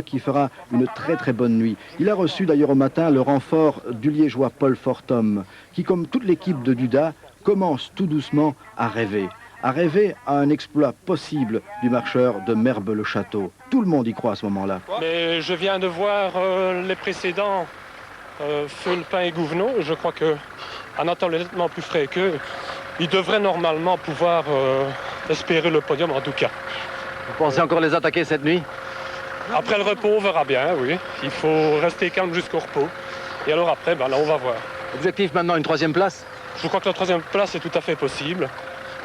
qui fera une très bonne nuit. Il a reçu d'ailleurs au matin le renfort du liégeois Paul Fortum, qui comme toute l'équipe de Duda, commence tout doucement à rêver à un exploit possible du marcheur de Merbe-le-Château. Tout le monde y croit à ce moment-là. Mais je viens de voir les précédents, Fulpin et Gouvenot. Je crois qu'en étant nettement plus frais qu'eux, ils devraient normalement pouvoir espérer le podium en tout cas. Vous pensez encore les attaquer cette nuit? Après le repos, on verra bien, oui. Il faut rester calme jusqu'au repos. Et alors après, là, on va voir. Objectif maintenant, une 3e place? Je crois que la 3e place est tout à fait possible,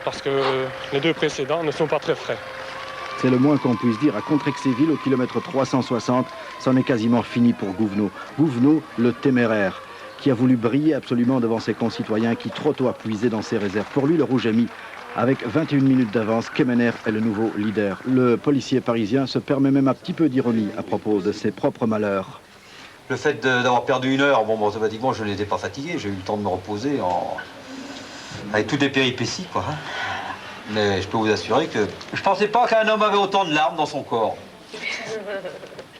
parce que les 2 précédents ne sont pas très frais. C'est le moins qu'on puisse dire. À Contrexéville, au kilomètre 360, c'en est quasiment fini pour Gouvenot. Gouvenot, le téméraire, qui a voulu briller absolument devant ses concitoyens, qui trop tôt a puisé dans ses réserves. Pour lui, le rouge est mis. Avec 21 minutes d'avance, Kemener est le nouveau leader. Le policier parisien se permet même un petit peu d'ironie à propos de ses propres malheurs. Le fait d'avoir perdu 1 heure, bon, automatiquement, je n'étais pas fatigué. J'ai eu le temps de me reposer avec toutes les péripéties, quoi. Mais je peux vous assurer que je pensais pas qu'un homme avait autant de larmes dans son corps.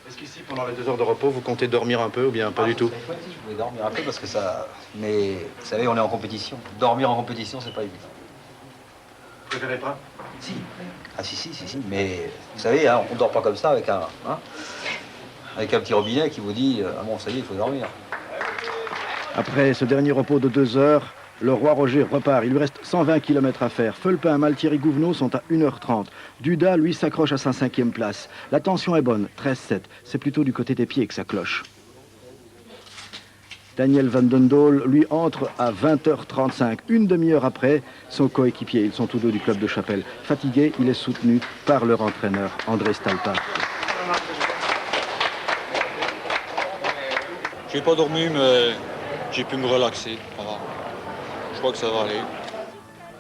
Est-ce qu'ici, pendant les 2 heures de repos, vous comptez dormir un peu ou bien pas du tout? Je voulais dormir un peu parce que ça... Mais vous savez, on est en compétition. Dormir en compétition, c'est pas évident. Vous préférez pas? Si. Ah si. Mais vous savez, hein, on dort pas comme ça avec un petit robinet qui vous dit ah bon, ça y est, il faut dormir. Après ce dernier repos de 2 heures, le roi Roger repart. Il lui reste 120 km à faire. Fulpin, Malthierry, Gouvenot sont à 1h30. Duda, lui, s'accroche à sa 5e place. La tension est bonne, 13-7. C'est plutôt du côté des pieds que ça cloche. Daniel Van Den Doel, lui, entre à 20h35. Une demi-heure après, son coéquipier. Ils sont tous deux du club de Chapelle. Fatigué, il est soutenu par leur entraîneur, André Stalpa. J'ai pas dormi, mais j'ai pu me relaxer. Voilà. Je crois que ça va aller.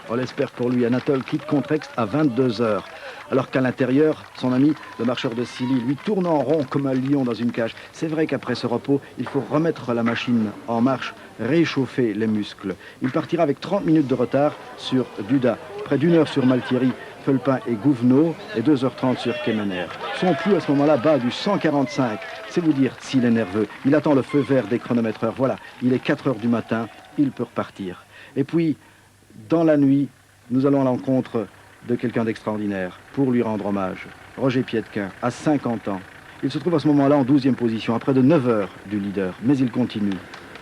On l'espère pour lui. Anatole quitte Contrex à 22h. Alors qu'à l'intérieur, son ami, le marcheur de Silly, lui tourne en rond comme un lion dans une cage. C'est vrai qu'après ce repos, il faut remettre la machine en marche, réchauffer les muscles. Il partira avec 30 minutes de retard sur Duda, près d'1 heure sur Malthierry, Fulpin et Gouvenot, et 2h30 sur Kemener. Son pouls à ce moment-là bat du 145. C'est vous dire s'il est nerveux. Il attend le feu vert des chronométreurs. Voilà, il est 4h du matin, il peut repartir. Et puis, dans la nuit, nous allons à l'encontre de quelqu'un d'extraordinaire pour lui rendre hommage. Roger Pietquin, à 50 ans. Il se trouve à ce moment-là en 12e position, à près de 9 heures du leader. Mais il continue.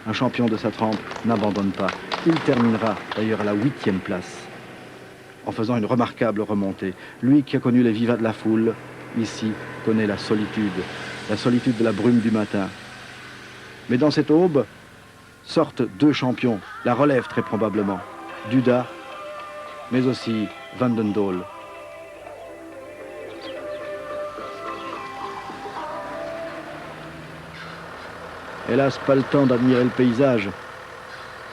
Un champion de sa trempe n'abandonne pas. Il terminera d'ailleurs à la 8e place, en faisant une remarquable remontée. Lui qui a connu les vivats de la foule, ici, connaît la solitude de la brume du matin. Mais dans cette aube, sortent 2 champions, la relève très probablement. Duda, mais aussi Van Den Doel. Hélas, pas le temps d'admirer le paysage.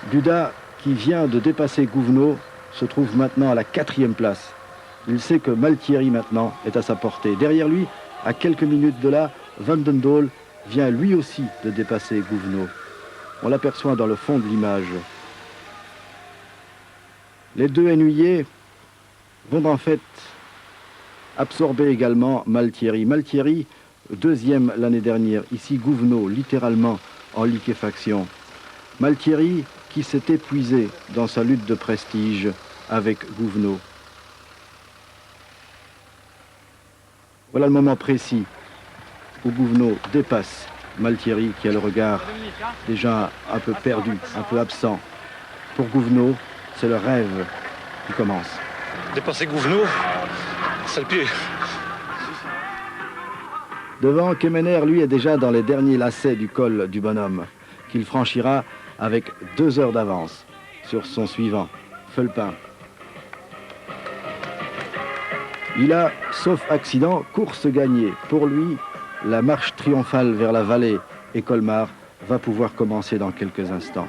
Duda, qui vient de dépasser Gouvenot, se trouve maintenant à la 4e place. Il sait que Malthierry maintenant est à sa portée. Derrière lui, à quelques minutes de là, Van Den Doel vient lui aussi de dépasser Gouvenot. On l'aperçoit dans le fond de l'image. Les 2 ennuyés vont en fait absorber également Malthierry. Malthierry, 2e l'année dernière. Ici, Gouvenot, littéralement en liquéfaction. Malthierry qui s'est épuisé dans sa lutte de prestige avec Gouvenot. Voilà le moment précis où Gouvenot dépasse Malthierry qui a le regard déjà un peu perdu, un peu absent. Pour Gouvenot, c'est le rêve qui commence. Dépasser Gouvenot, c'est le pire. Devant, Kemener, lui, est déjà dans les derniers lacets du col du bonhomme, qu'il franchira avec 2 heures d'avance sur son suivant, Fulpin. Il a, sauf accident, course gagnée. Pour lui, la marche triomphale vers la vallée et Colmar va pouvoir commencer dans quelques instants.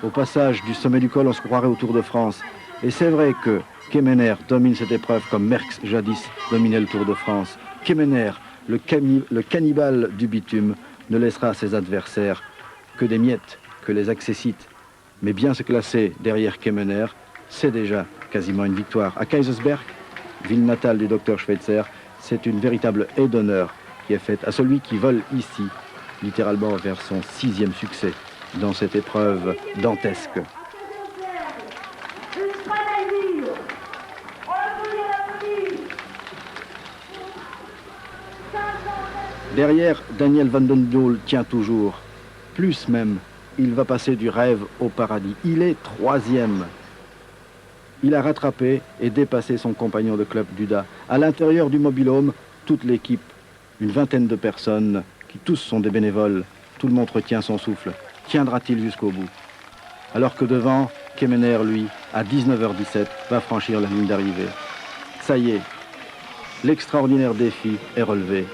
Au passage du sommet du col, on se croirait au Tour de France. Et c'est vrai que Kemener domine cette épreuve comme Merckx jadis dominait le Tour de France. Kemener, le cannibale du bitume, ne laissera à ses adversaires que des miettes, que les accessites. Mais bien se classer derrière Kemener, c'est déjà quasiment une victoire. À Kaisersberg, ville natale du docteur Schweitzer, c'est une véritable haie d'honneur qui est faite à celui qui vole ici, littéralement vers son 6e succès dans cette épreuve dantesque. Derrière, Daniel Van Den Doel tient toujours. Plus même, il va passer du rêve au paradis. Il est 3e. Il a rattrapé et dépassé son compagnon de club Duda. À l'intérieur du mobil-home, toute l'équipe, une vingtaine de personnes, qui tous sont des bénévoles. Tout le monde retient son souffle. Tiendra-t-il jusqu'au bout? Alors que devant, Kemener, lui, à 19h17, va franchir la ligne d'arrivée. Ça y est, l'extraordinaire défi est relevé.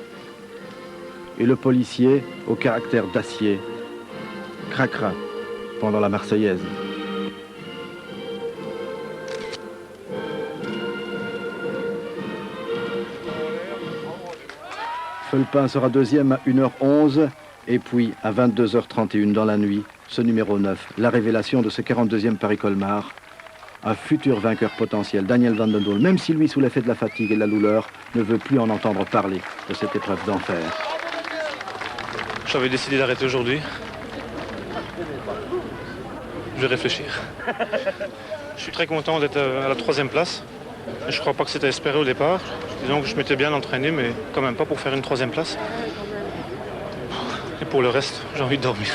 Et le policier, au caractère d'acier, craquera pendant la Marseillaise. Fulpin sera 2e à 1h11 et puis à 22h31 dans la nuit, ce numéro 9, la révélation de ce 42e Paris-Colmar, un futur vainqueur potentiel, Daniel Van Den Doel, même si lui, sous l'effet de la fatigue et de la douleur, ne veut plus en entendre parler de cette épreuve d'enfer. J'avais décidé d'arrêter aujourd'hui. Je vais réfléchir. Je suis très content d'être à la 3e place. Je ne crois pas que c'était espéré au départ. Disons que je m'étais bien entraîné, mais quand même pas pour faire une 3e place. Et pour le reste, j'ai envie de dormir.